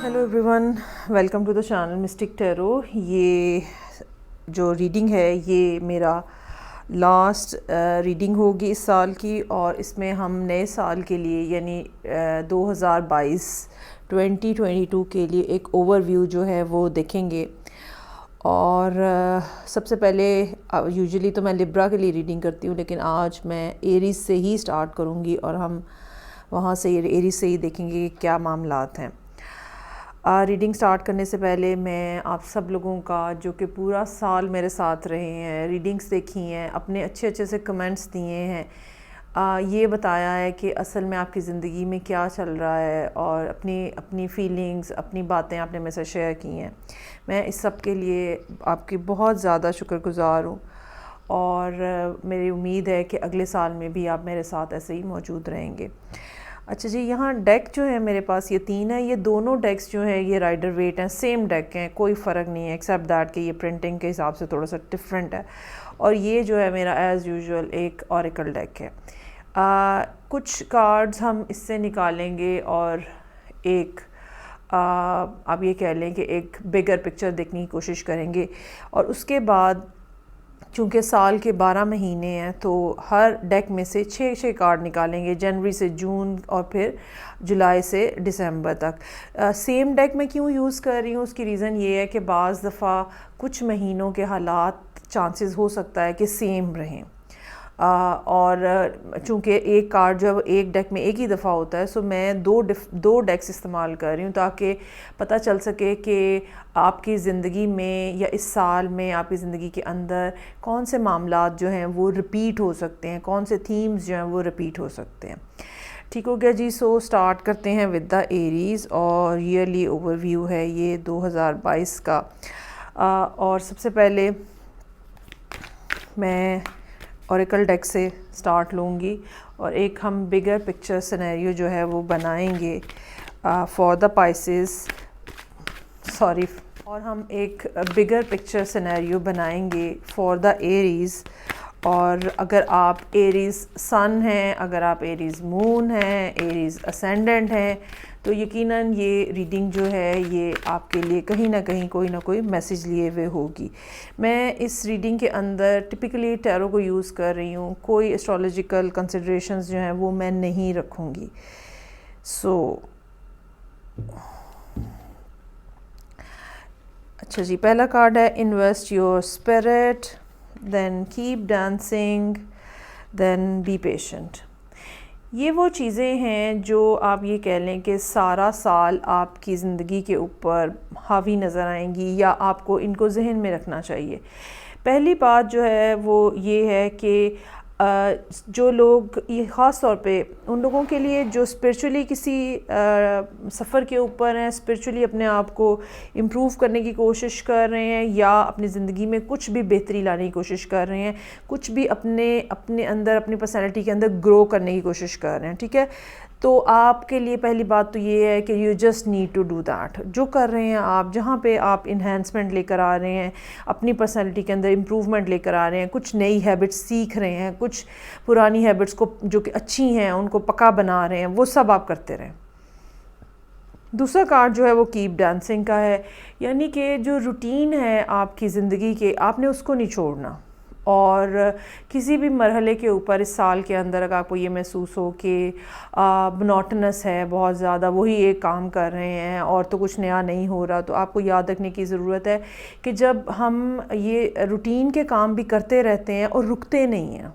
Hello everyone, welcome to the channel mystic tarot. ये जो reading है ये मेरा लास्ट रीडिंग होगी इस साल की, और इसमें हम नए साल के लिए यानी 2022 के लिए एक ओवरव्यू जो है वो देखेंगे। और सबसे पहले यूजुअली तो मैं लिब्रा के लिए रीडिंग करती हूँ, लेकिन आज मैं एरीज से ही स्टार्ट करूँगी और हम वहाँ से एरीज से ही देखेंगे कि क्या मामलात हैं। रीडिंग स्टार्ट करने से पहले मैं आप सब लोगों का जो कि पूरा साल मेरे साथ रहे हैं, रीडिंग्स देखी हैं, अपने अच्छे अच्छे से कमेंट्स दिए हैं, ये बताया है कि असल में आपकी ज़िंदगी में क्या चल रहा है, और अपनी फीलिंग्स, अपनी बातें आपने मेरे साथ शेयर की हैं। मैं इस सब के लिए आपकी बहुत ज़्यादा शुक्रगुज़ार हूँ, और मेरी उम्मीद है कि अगले साल में भी आप मेरे साथ ऐसे ही मौजूद रहेंगे। अच्छा जी, यहाँ डेक जो है मेरे पास ये 3 है। ये दोनों डेक्स जो है ये राइडर वेट हैं, सेम डेक हैं, कोई फ़र्क नहीं है एक्सेप्ट दैट कि ये प्रिंटिंग के हिसाब से थोड़ा सा डिफरेंट है। और ये जो है मेरा एज़ यूजुअल एक ऑरेकल डेक है। कुछ कार्ड्स हम इससे निकालेंगे और एक आप ये कह लें कि एक बिगर पिक्चर देखने की कोशिश करेंगे, और उसके बाद चूँकि साल के 12 महीने हैं तो हर डेक में से 6 कार्ड निकालेंगे, जनवरी से जून और फिर जुलाई से दिसंबर तक। सेम डेक मैं क्यों यूज़ कर रही हूँ, उसकी रीज़न ये है कि बाज़ दफ़ा कुछ महीनों के हालात चांसेस हो सकता है कि सेम रहें, और चूँकि एक कार्ड जब एक डेक में एक ही दफ़ा होता है, सो मैं दो डेक्स इस्तेमाल कर रही हूँ ताकि पता चल सके कि आपकी ज़िंदगी में या इस साल में आपकी ज़िंदगी के अंदर कौन से मामलात जो हैं वो रिपीट हो सकते हैं, कौन से थीम्स जो हैं वो रिपीट हो सकते हैं। ठीक हो गया जी। सो स्टार्ट करते हैं विद द एरीज़, और ईयरली ओवरव्यू है ये 2022 का। और सबसे पहले मैं ऑरेकल डेक से स्टार्ट लूँगी और एक हम बिगर पिक्चर सिनेरियो जो है वो बनाएंगे फॉर द पाइसेस, सॉरी, और हम एक बिगर पिक्चर सिनेरियो बनाएंगे फॉर द एरीज़। और अगर आप एरीज़ सन हैं, अगर आप एरीज़ मून हैं, एरीज़ असेंडेंट हैं, तो यकीनन ये रीडिंग जो है ये आपके लिए कहीं ना कहीं कोई ना कोई मैसेज लिए हुए होगी। मैं इस रीडिंग के अंदर टिपिकली टैरो को यूज़ कर रही हूँ, कोई एस्ट्रोलॉजिकल कंसिडरेशंस जो हैं वो मैं नहीं रखूँगी। अच्छा जी, पहला कार्ड है invest your spirit, then keep dancing, then be patient. ये वो चीज़ें हैं जो आप ये कह लें कि सारा साल आपकी ज़िंदगी के ऊपर हावी नज़र आएंगी, या आपको इनको जहन में रखना चाहिए। पहली बात जो है वो ये है कि जो लोग, ये ख़ास तौर पे उन लोगों के लिए जो स्पिरिचुअली किसी सफ़र के ऊपर हैं, स्पिरिचुअली अपने आप को इम्प्रूव करने की कोशिश कर रहे हैं, या अपनी ज़िंदगी में कुछ भी बेहतरी लाने की कोशिश कर रहे हैं, कुछ भी अपने अंदर, अपनी पर्सनैलिटी के अंदर ग्रो करने की कोशिश कर रहे हैं। ठीक है, तो आपके लिए पहली बात तो ये है कि you just need to do that. जो कर रहे हैं आप, जहाँ पे आप इन्हेंसमेंट लेकर आ रहे हैं, अपनी पर्सनैलिटी के अंदर इम्प्रूवमेंट लेकर आ रहे हैं, कुछ नई हैबिट्स सीख रहे हैं, कुछ पुरानी हैबिट्स को जो कि अच्छी हैं उनको पक्का बना रहे हैं, वो सब आप करते रहें। दूसरा कार्ड जो है वो कीप डांसिंग का है, यानी कि जो रूटीन है आपकी ज़िंदगी के, आपने उसको नहीं छोड़ना। और किसी भी मरहले के ऊपर इस साल के अंदर अगर आपको ये महसूस हो कि मोनोटोनस है, बहुत ज़्यादा वही एक काम कर रहे हैं और तो कुछ नया नहीं हो रहा, तो आपको याद रखने की ज़रूरत है कि जब हम ये रूटीन के काम भी करते रहते हैं और रुकते नहीं हैं,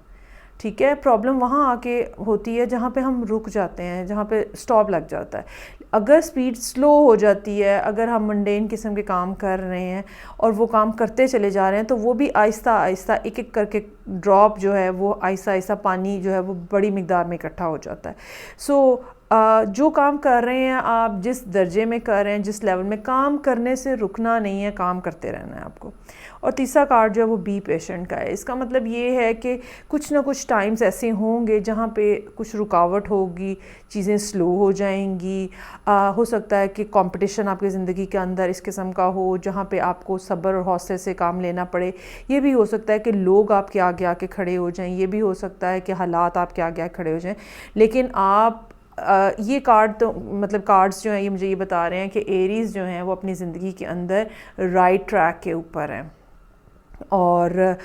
ठीक है, प्रॉब्लम वहाँ आके होती है जहाँ पे हम रुक जाते हैं, जहाँ पे स्टॉप लग जाता है। अगर स्पीड स्लो हो जाती है, अगर हम मंडेन किस्म के काम कर रहे हैं और वो काम करते चले जा रहे हैं, तो वो भी आहिस्ता आहिस्ता एक एक करके ड्रॉप जो है वो आहिस्ता आहिस्ता पानी जो है वो बड़ी मिकदार में इकट्ठा हो जाता है। जो काम कर रहे हैं आप, जिस दर्जे में कर रहे हैं, जिस लेवल में, काम करने से रुकना नहीं है, काम करते रहना है आपको। और तीसरा कार्ड जो है वो बी पेशेंट का है। इसका मतलब ये है कि कुछ ना कुछ टाइम्स ऐसे होंगे जहाँ पे कुछ रुकावट होगी, चीज़ें स्लो हो जाएंगी। हो सकता है कि कंपटीशन आपकी ज़िंदगी के अंदर इस किस्म का हो जहाँ पे आपको सब्र और हौसले से काम लेना पड़े। ये भी हो सकता है कि लोग आपके आगे आके खड़े हो जाएं, ये भी हो सकता है कि हालात आपके आगे आके खड़े हो जाएं, लेकिन आप ये कार्ड तो मतलब कार्ड्स जो हैं ये मुझे ये बता रहे हैं कि एरीज़ जो हैं वो अपनी ज़िंदगी के अंदर राइट ट्रैक के ऊपर हैं और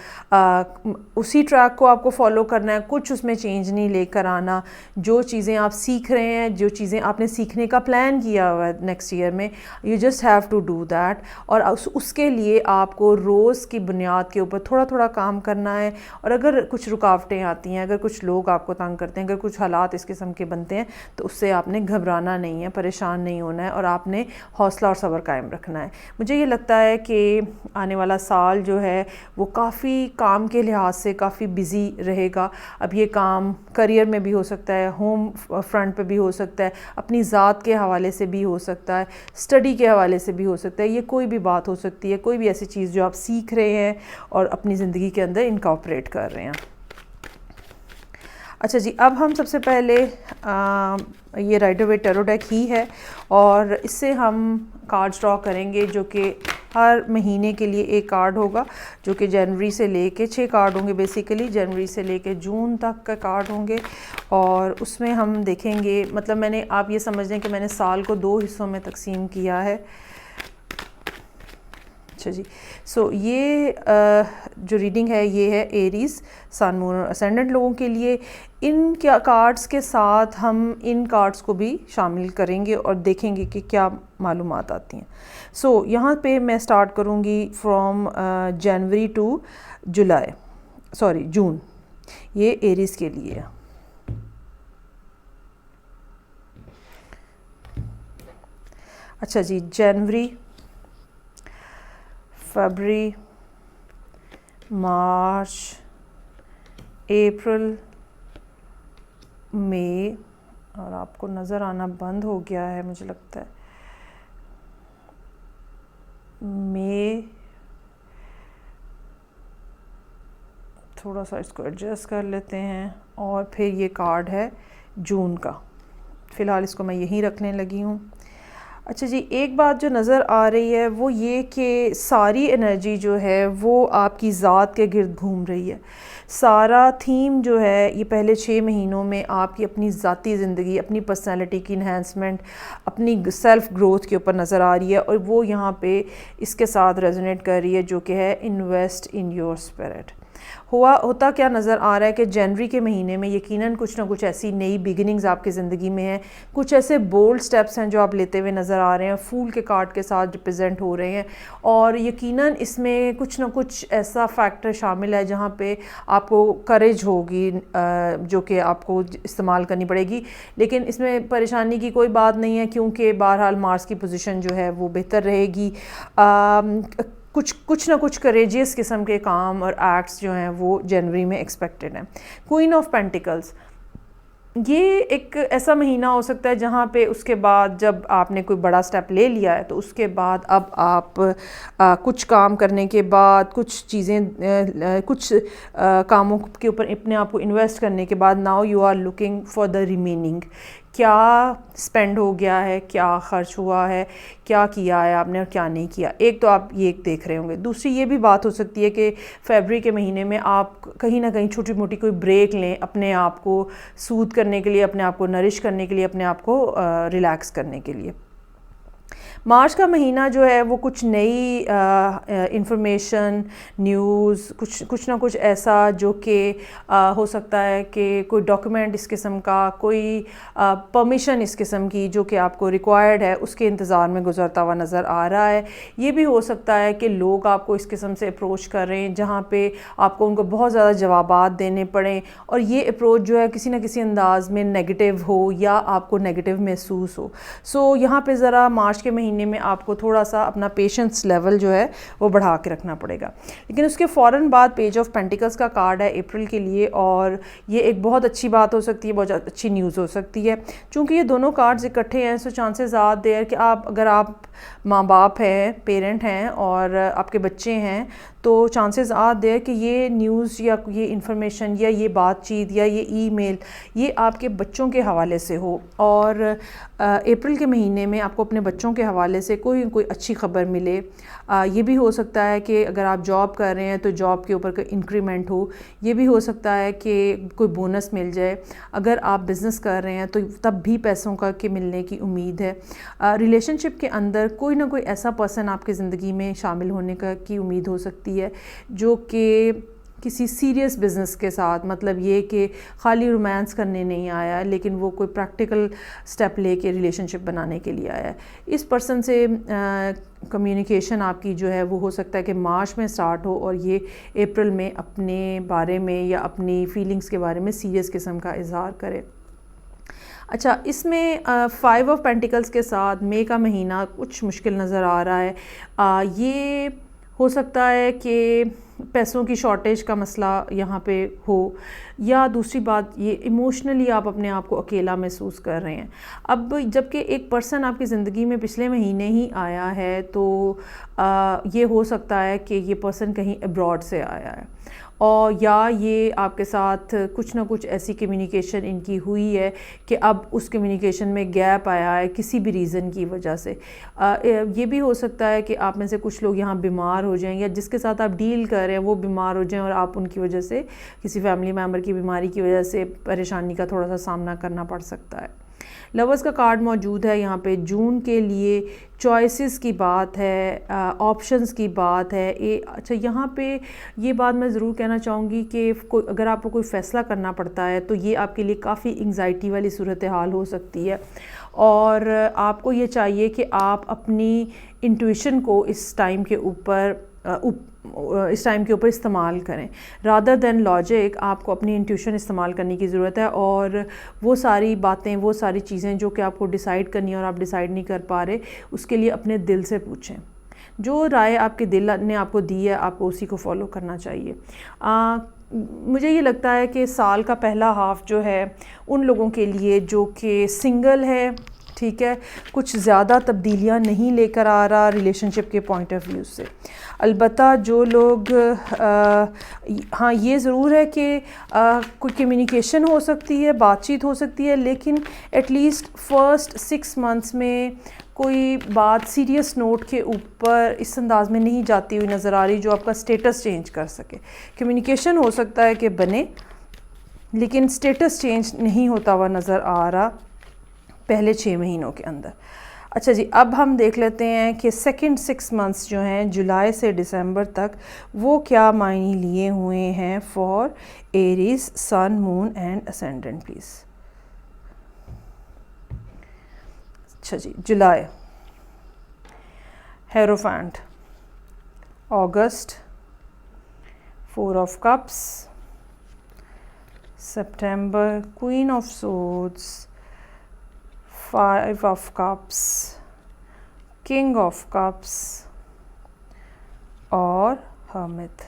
उसी ट्रैक को आपको फॉलो करना है, कुछ उसमें चेंज नहीं लेकर आना। जो चीज़ें आप सीख रहे हैं, जो चीज़ें आपने सीखने का प्लान किया हुआ है नेक्स्ट ईयर में, you just have to do that. और उसके लिए आपको रोज़ की बुनियाद के ऊपर थोड़ा थोड़ा काम करना है। और अगर कुछ रुकावटें आती हैं, अगर कुछ लोग आपको तंग करते हैं, अगर कुछ हालात इस किस्म के बनते हैं, तो उससे आपने घबराना नहीं है, परेशान नहीं होना है और आपने हौसला और सब्र कायम रखना है। मुझे ये लगता है कि आने वाला साल जो है वो काफ़ी काम के लिहाज से काफ़ी बिज़ी रहेगा। अब ये काम करियर में भी हो सकता है, होम फ्रंट पे भी हो सकता है, अपनी ज़ात के हवाले से भी हो सकता है, स्टडी के हवाले से भी हो सकता है। ये कोई भी बात हो सकती है, कोई भी ऐसी चीज़ जो आप सीख रहे हैं और अपनी ज़िंदगी के अंदर इनकॉर्पोरेट कर रहे हैं। अच्छा जी, अब हम सबसे पहले ये राइडर वेट टैरो डेक ही है और इससे हम कार्ड्स ड्रॉ करेंगे जो कि हर महीने के लिए एक कार्ड होगा, जो कि जनवरी से लेके 6 कार्ड होंगे बेसिकली, जनवरी से लेके जून तक का कार्ड होंगे। और उसमें हम देखेंगे, मतलब मैंने, आप ये समझ लें कि मैंने साल को 2 हिस्सों में तकसीम किया है। अच्छा जी, सो ये जो रीडिंग है ये है एरीज़, सन, मून और असेंडेंट लोगों के लिए। इन क्या कार्ड्स के साथ हम इन कार्ड्स को भी शामिल करेंगे और देखेंगे कि क्या मालूमात आती हैं। सो यहाँ पे मैं स्टार्ट करूँगी from January to July, sorry June, ये एरीज़ के लिए है। अच्छा जी, जनवरी, फरवरी, मार्च, अप्रैल, मई, और आपको नज़र आना बंद हो गया है मुझे लगता है, मई, थोड़ा सा इसको एडजस्ट कर लेते हैं, और फिर ये कार्ड है जून का। फ़िलहाल इसको मैं यहीं रखने लगी हूँ। अच्छा जी, एक बात जो नज़र आ रही है वो ये कि सारी एनर्जी जो है वो आपकी ज़ात के गिर्द घूम रही है। सारा थीम जो है ये पहले 6 महीनों में आपकी अपनी ज़ाती ज़िंदगी, अपनी पर्सनैलिटी की इन्हेंसमेंट, अपनी सेल्फ़ ग्रोथ के ऊपर नज़र आ रही है और वो यहाँ पे इसके साथ रेजोनेट कर रही है, जो कि है इन्वेस्ट इन योर स्पिरिट। होता क्या नज़र आ रहा है कि जनवरी के महीने में यकीनन कुछ ना कुछ ऐसी नई बिगिनिंग्स आपकी ज़िंदगी में हैं, कुछ ऐसे बोल्ड स्टेप्स हैं जो आप लेते हुए नज़र आ रहे हैं, फूल के कार्ड के साथ रिप्रेजेंट हो रहे हैं। और यकीनन इसमें कुछ ना कुछ ऐसा फैक्टर शामिल है जहाँ पे आपको करेज होगी, जो कि आपको इस्तेमाल करनी पड़ेगी। लेकिन इसमें परेशानी की कोई बात नहीं है, क्योंकि बहरहाल मार्स की पोजीशन जो है वो बेहतर रहेगी। कुछ ना कुछ करेजियस किस्म के काम और एक्ट्स जो हैं वो जनवरी में एक्सपेक्टेड हैं। क्वीन ऑफ पेंटिकल्स, ये एक ऐसा महीना हो सकता है जहाँ पे उसके बाद जब आपने कोई बड़ा स्टेप ले लिया है तो उसके बाद अब आप कुछ काम करने के बाद, कुछ चीज़ें, कुछ कामों के ऊपर अपने आप को इन्वेस्ट करने के बाद, now you are looking for the remaining. क्या स्पेंड हो गया है, क्या ख़र्च हुआ है, क्या किया है आपने और क्या नहीं किया। एक तो आप ये देख रहे होंगे। दूसरी ये भी बात हो सकती है कि फरवरी के महीने में आप कहीं ना कहीं छोटी मोटी कोई ब्रेक लें, अपने आप को सूद करने के लिए, अपने आप को नरिश करने के लिए, अपने आप को रिलैक्स करने के लिए। मार्च का महीना जो है वो कुछ नई इंफॉर्मेशन, न्यूज़, कुछ ना कुछ ऐसा जो कि हो सकता है कि कोई डॉक्यूमेंट इस किस्म का, कोई परमिशन इस किस्म की जो कि आपको रिक्वायर्ड है, उसके इंतज़ार में गुजरता हुआ नज़र आ रहा है। ये भी हो सकता है कि लोग आपको इस किस्म से अप्रोच कर रहे हैं जहाँ पे आपको उनको बहुत ज़्यादा जवाबात देने पड़ें और ये अप्रोच जो है किसी न किसी अंदाज़ में नेगेटिव हो या आपको नेगेटिव महसूस हो। सो यहाँ पे ज़रा मार्च के महीने में आपको थोड़ा सा अपना पेशेंस लेवल जो है वो बढ़ा के रखना पड़ेगा। लेकिन उसके फ़ौरन बाद पेज ऑफ पेंटिकल्स का कार्ड है अप्रैल के लिए, और ये एक बहुत अच्छी बात हो सकती है, बहुत अच्छी न्यूज़ हो सकती है। चूँकि ये दोनों कार्ड्स इकट्ठे हैं, सो चांसेस आर देयर कि अगर आप माँ बाप हैं, पेरेंट हैं और आपके बच्चे हैं, तो चांसेस आर देयर कि ये न्यूज़ या ये इन्फॉर्मेशन या ये बातचीत या ये ईमेल ये आपके बच्चों के हवाले से हो। और अप्रैल के महीने में आपको अपने बच्चों के हवाले से कोई अच्छी ख़बर मिले। ये भी हो सकता है कि अगर आप जॉब कर रहे हैं तो जॉब के ऊपर कोई इंक्रीमेंट हो। ये भी हो सकता है कि कोई बोनस मिल जाए। अगर आप बिज़नेस कर रहे हैं तो तब भी पैसों का के मिलने की उम्मीद है। रिलेशनशिप के अंदर कोई ना कोई ऐसा पर्सन आपकी ज़िंदगी में शामिल होने की उम्मीद हो सकती है जो कि किसी सीरियस बिज़नेस के साथ, मतलब ये कि ख़ाली रोमांस करने नहीं आया लेकिन वो कोई प्रैक्टिकल स्टेप लेके रिलेशनशिप बनाने के लिए आया है। इस पर्सन से कम्युनिकेशन आपकी जो है वो हो सकता है कि मार्च में स्टार्ट हो और ये अप्रैल में अपने बारे में या अपनी फीलिंग्स के बारे में सीरियस किस्म का इजहार करे। अच्छा, इसमें 5 ऑफ पेंटिकल्स के साथ मई का महीना कुछ मुश्किल नज़र आ रहा है। ये हो सकता है कि पैसों की शॉर्टेज का मसला यहाँ पे हो, या दूसरी बात ये इमोशनली आप अपने आप को अकेला महसूस कर रहे हैं। अब जबकि एक पर्सन आपकी ज़िंदगी में पिछले महीने ही आया है तो ये हो सकता है कि ये पर्सन कहीं अब्रॉड से आया है और या ये आपके साथ कुछ ना कुछ ऐसी कम्युनिकेशन इनकी हुई है कि अब उस कम्युनिकेशन में गैप आया है किसी भी रीज़न की वजह से। ये भी हो सकता है कि आप में से कुछ लोग यहाँ बीमार हो जाएं या जिसके साथ आप डील कर रहे हैं वो बीमार हो जाएं और आप उनकी वजह से, किसी फैमिली मेम्बर की बीमारी की वजह से परेशानी का थोड़ा सा सामना करना पड़ सकता है। लवर्स का कार्ड मौजूद है यहाँ पे। जून के लिए चॉइसेस की बात है, ऑप्शंस की बात है। अच्छा, यहाँ पे ये बात मैं ज़रूर कहना चाहूँगी कि अगर आपको कोई फ़ैसला करना पड़ता है तो ये आपके लिए काफ़ी एंग्जाइटी वाली सूरत हाल हो सकती है और आपको ये चाहिए कि आप अपनी इंट्यूशन को इस टाइम के ऊपर इस्तेमाल करें रादर दैन लॉजिक। आपको अपनी इंट्यूशन इस्तेमाल करने की ज़रूरत है और वो सारी बातें, वो सारी चीज़ें जो कि आपको डिसाइड करनी है और आप डिसाइड नहीं कर पा रहे, उसके लिए अपने दिल से पूछें। जो राय आपके दिल ने आपको दी है आपको उसी को फॉलो करना चाहिए। मुझे ये लगता है कि साल का पहला हाफ जो है उन लोगों के लिए जो कि सिंगल है, ठीक है, कुछ ज़्यादा तब्दीलियाँ नहीं लेकर आ रहा रिलेशनशिप के पॉइंट ऑफ व्यू से। अलबत्ता जो लोग हाँ, ये ज़रूर है कि कोई कम्युनिकेशन हो सकती है, बातचीत हो सकती है, लेकिन एटलीस्ट फ़र्स्ट 6 मंथ्स में कोई बात सीरियस नोट के ऊपर इस अंदाज में नहीं जाती हुई नज़र आ रही जो आपका स्टेटस चेंज कर सके। कम्युनिकेशन हो सकता है कि बने लेकिन स्टेटस चेंज नहीं होता हुआ नज़र आ रहा पहले 6 महीनों के अंदर। अच्छा जी, अब हम देख लेते हैं कि सेकंड 6 मंथ्स जो हैं जुलाई से दिसंबर तक वो क्या मायने लिए हुए हैं for Aries, sun, moon and ascendant please. अच्छा जी, जुलाई हेरोफेंट, अगस्त 4 ऑफ कप्स, सितंबर queen of swords, 5 of cups, king of cups और hermit।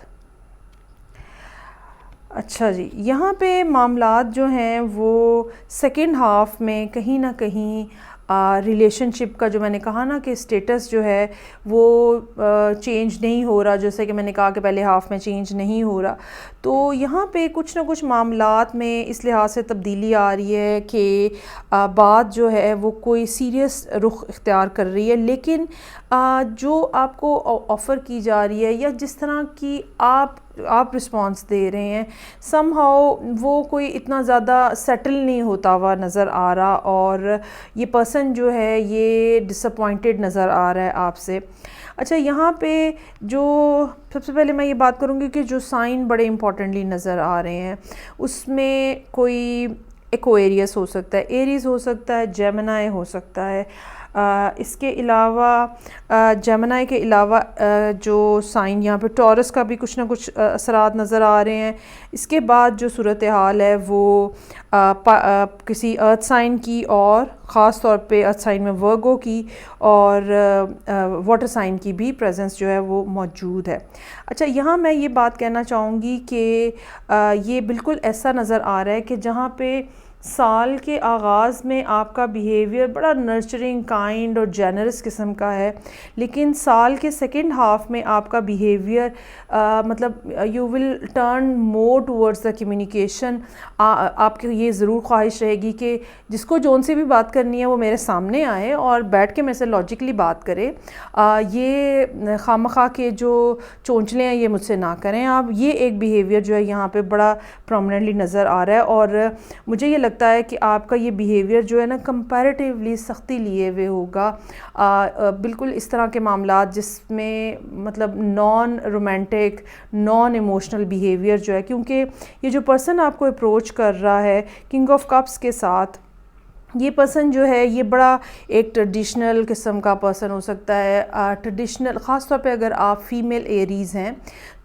अच्छा जी, यहाँ पे मामलात जो हैं वो सेकंड हाफ में कहीं ना कहीं रिलेशनशिप का, जो मैंने कहा ना कि स्टेटस जो है वो चेंज नहीं हो रहा, जैसे कि मैंने कहा कि पहले हाफ में चेंज नहीं हो रहा, तो यहाँ पे कुछ ना कुछ मामलात में इस लिहाज से तब्दीली आ रही है कि बात जो है वो कोई सीरियस रुख इख्तियार कर रही है, लेकिन जो आपको ऑफ़र की जा रही है या जिस तरह की आप रिस्पॉन्स दे रहे हैं, समहाउ वो कोई इतना ज़्यादा सेटल नहीं होता हुआ नज़र आ रहा और ये पर्सन जो है ये डिसअपॉइंटेड नज़र आ रहा है आपसे। अच्छा, यहाँ पे जो सबसे पहले मैं ये बात करूँगी कि जो साइन बड़े इम्पॉर्टेंटली नज़र आ रहे हैं उसमें कोई एक्वेरियस हो सकता है, एरीज़ हो सकता है, जेमिनी हो सकता है। इसके अलावा जेमिनी के अलावा जो साइन यहाँ पे टॉरस का भी कुछ ना कुछ असरात नज़र आ रहे हैं। इसके बाद जो सूरत हाल है वो किसी अर्थ साइन की और ख़ास तौर पे अर्थ साइन में वर्गो की और वाटर साइन की भी प्रेजेंस जो है वो मौजूद है। अच्छा, यहाँ मैं ये बात कहना चाहूँगी कि ये बिल्कुल ऐसा नज़र आ रहा है कि जहाँ पे साल के आगाज़ में आपका बिहेवियर बड़ा नर्चरिंग, काइंड और जेनरस किस्म का है, लेकिन साल के सेकंड हाफ में आपका बिहेवियर मतलब you will turn more towards the communication. आपकी ये ज़रूर ख्वाहिश रहेगी कि जिसको जोन से भी बात करनी है वो मेरे सामने आए और बैठ के मेरे से लॉजिकली बात करे। ये खामखा के जो चोंचले हैं ये मुझसे ना करें आप। ये एक बिहेवियर जो है यहाँ पे बड़ा प्रोमिनेंटली नज़र आ रहा है और मुझे ये लगता है कि आपका ये बिहेवियर जो है ना कंपैरेटिवली सख्ती लिए हुए होगा। बिल्कुल इस तरह के मामलात जिसमें मतलब non romantic, non emotional behaviour जो है, क्योंकि ये जो पर्सन आपको अप्रोच कर रहा है किंग ऑफ कप्स के साथ, ये पर्सन जो है ये बड़ा एक ट्रेडिशनल किस्म का पर्सन हो सकता है। ट्रेडिशनल ख़ास तौर पे अगर आप फीमेल एरीज़ हैं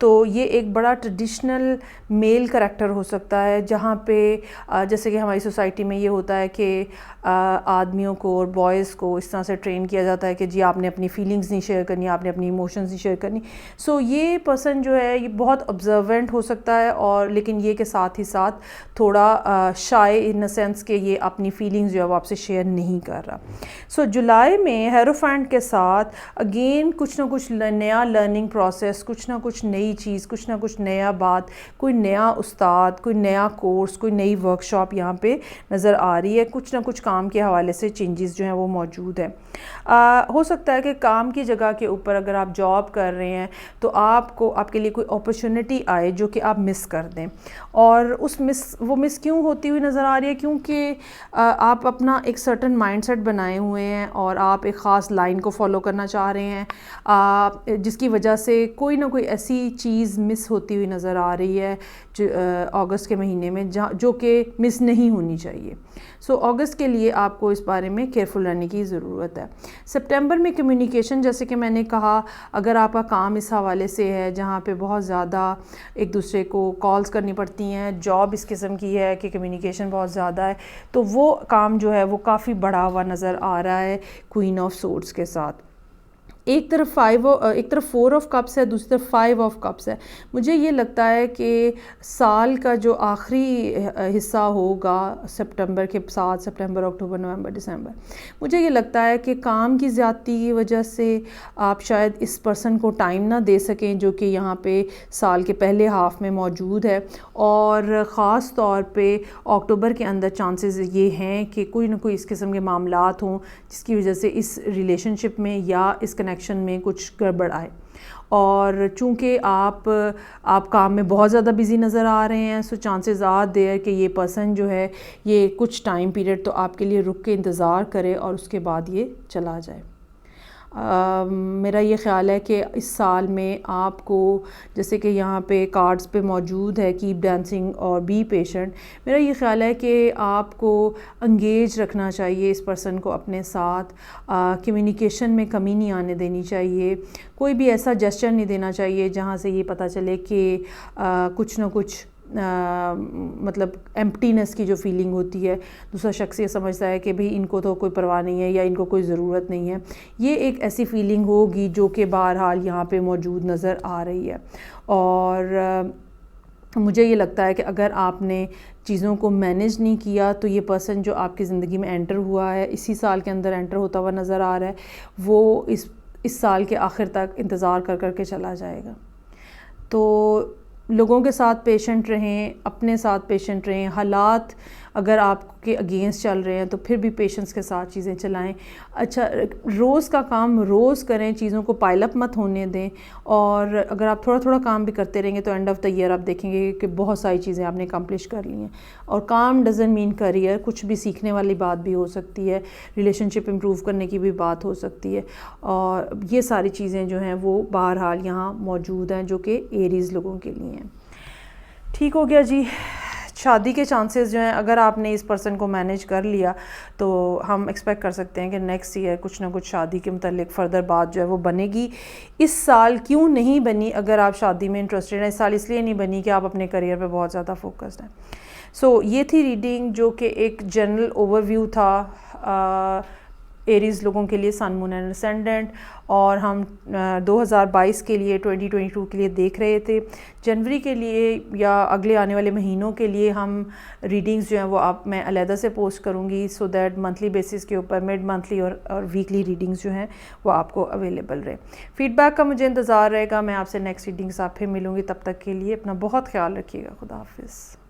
तो ये एक बड़ा ट्रेडिशनल मेल करैक्टर हो सकता है, जहाँ पे जैसे कि हमारी सोसाइटी में ये होता है कि आदमियों को और बॉयज़ को इस तरह से ट्रेन किया जाता है कि जी आपने अपनी फीलिंग्स नहीं शेयर करनी, आपने अपनी इमोशंस नहीं शेयर करनी। सो ये पर्सन जो है ये बहुत ऑब्जर्वेंट हो सकता है और लेकिन ये के साथ ही साथ थोड़ा शाय इन द सेंस कि ये अपनी फीलिंग्स जो है वो आपसे शेयर नहीं कर रहा। सो जुलाई में हेरोफेंट के साथ अगेन कुछ ना कुछ नया लर्निंग प्रोसेस, कुछ ना कुछ नई चीज़, कुछ ना कुछ नया बात, कोई नया उस्ताद, कोई नया कोर्स, कोई नई वर्कशॉप यहाँ पे नज़र आ रही है। कुछ ना कुछ काम के हवाले से चेंजेस जो हैं वो मौजूद है। हो सकता है कि काम की जगह के ऊपर अगर आप जॉब कर रहे हैं तो आपको आपके लिए कोई अपॉर्चुनिटी आए जो कि आप मिस कर दें, और वो मिस क्यों होती हुई नज़र आ रही है? क्योंकि आप अपना एक सर्टन माइंडसेट बनाए हुए हैं और आप एक ख़ास लाइन को फॉलो करना चाह रहे हैं, जिसकी वजह से कोई ना कोई ऐसी चीज़ मिस होती हुई नज़र आ रही है जो अगस्त के महीने में जो कि मिस नहीं होनी चाहिए। सो अगस्त के लिए आपको इस बारे में केयरफुल रहने की ज़रूरत है। सितंबर में कम्युनिकेशन, जैसे कि मैंने कहा, अगर आपका काम इस हवाले से है जहाँ पे बहुत ज़्यादा एक दूसरे को कॉल्स करनी पड़ती हैं, जॉब इस किस्म की है कि कम्युनिकेशन बहुत ज़्यादा है, तो वो काम जो है वो काफ़ी बढ़ा हुआ नज़र आ रहा है क्वीन ऑफ सोर्ड्स के साथ। एक तरफ 4 ऑफ कप्स है, दूसरी तरफ 5 ऑफ कप्स है। मुझे ये लगता है कि साल का जो आखिरी हिस्सा होगा सितंबर के साथ, सितंबर, अक्टूबर, नवंबर, दिसंबर, मुझे ये लगता है कि काम की ज़्यादती की वजह से आप शायद इस पर्सन को टाइम ना दे सकें जो कि यहाँ पे साल के पहले हाफ में मौजूद है। और ख़ास तौर पे अक्टूबर के अंदर चांसेस ये हैं कि कोई ना कोई इस किस्म के मामलात हों जिसकी वजह से इस रिलेशनशिप में या इस कनेक्शन में कुछ गड़बड़ आए। और चूँकि आप काम में बहुत ज़्यादा बिज़ी नज़र आ रहे हैं, सो चांसेस आर देयर कि ये पर्सन जो है ये कुछ टाइम पीरियड तो आपके लिए रुक के इंतज़ार करे और उसके बाद ये चला जाए। मेरा ये ख़्याल है कि इस साल में आपको, जैसे कि यहाँ पे कार्ड्स पे मौजूद है, कीप डांसिंग और बी पेशेंट, मेरा ये ख़्याल है कि आपको इंगेज रखना चाहिए इस पर्सन को अपने साथ। कम्युनिकेशन में कमी नहीं आने देनी चाहिए, कोई भी ऐसा जेस्चर नहीं देना चाहिए जहाँ से ये पता चले कि कुछ ना कुछ मतलब एम्प्टीनेस की जो फीलिंग होती है, दूसरा शख्स ये समझता है कि भाई इनको तो कोई परवाह नहीं है या इनको कोई ज़रूरत नहीं है। ये एक ऐसी फीलिंग होगी जो कि बहरहाल यहाँ पे मौजूद नज़र आ रही है। और मुझे ये लगता है कि अगर आपने चीज़ों को मैनेज नहीं किया तो ये पर्सन जो आपकी ज़िंदगी में एंटर हुआ है, इसी साल के अंदर एंटर होता हुआ नज़र आ रहा है, वो इस साल के आखिर तक इंतज़ार कर के चला जाएगा। तो लोगों के साथ पेशेंट रहें, अपने साथ पेशेंट रहें। हालात अगर आपके अगेंस्ट चल रहे हैं तो फिर भी पेशेंस के साथ चीज़ें चलाएं। अच्छा, रोज़ का काम रोज़ करें, चीज़ों को पाइल अप मत होने दें। और अगर आप थोड़ा थोड़ा काम भी करते रहेंगे तो एंड ऑफ़ द ईयर आप देखेंगे कि बहुत सारी चीज़ें आपने अकम्प्लिश कर ली हैं। और काम डज़न्ट मीन करियर, कुछ भी सीखने वाली बात भी हो सकती है, रिलेशनशिप इम्प्रूव करने की भी बात हो सकती है। और ये सारी चीज़ें जो हैं वो बहरहाल यहाँ मौजूद हैं जो कि एरीज़ लोगों के लिए हैं। ठीक हो गया जी। शादी के चांसेस जो हैं, अगर आपने इस पर्सन को मैनेज कर लिया तो हम एक्सपेक्ट कर सकते हैं कि नेक्स्ट ईयर कुछ ना कुछ शादी के मतलब फ़र्दर बात जो है वो बनेगी। इस साल क्यों नहीं बनी? अगर आप शादी में इंटरेस्टेड हैं, इस साल इसलिए नहीं बनी कि आप अपने करियर पे बहुत ज़्यादा फोकस्ड हैं। सो ये थी रीडिंग जो कि एक जनरल ओवरव्यू था एरीज़ लोगों के लिए सन मून एंड असेंडेंट, और हम 2022 के लिए 2022 के लिए देख रहे थे। जनवरी के लिए या अगले आने वाले महीनों के लिए हम रीडिंग्स जो हैं वो आप मैं अलहदा से पोस्ट करूँगी, सो दैट मंथली बेसिस के ऊपर मिड मंथली और वीकली रीडिंग्स जो हैं वो आपको अवेलेबल रहे। फीडबैक का मुझे इंतज़ार रहेगा। मैं आपसे नेक्स्ट रीडिंग्स आप फिर मिलूँगी। तब तक के लिए अपना बहुत ख्याल रखिएगा। खुदा हाफिज़।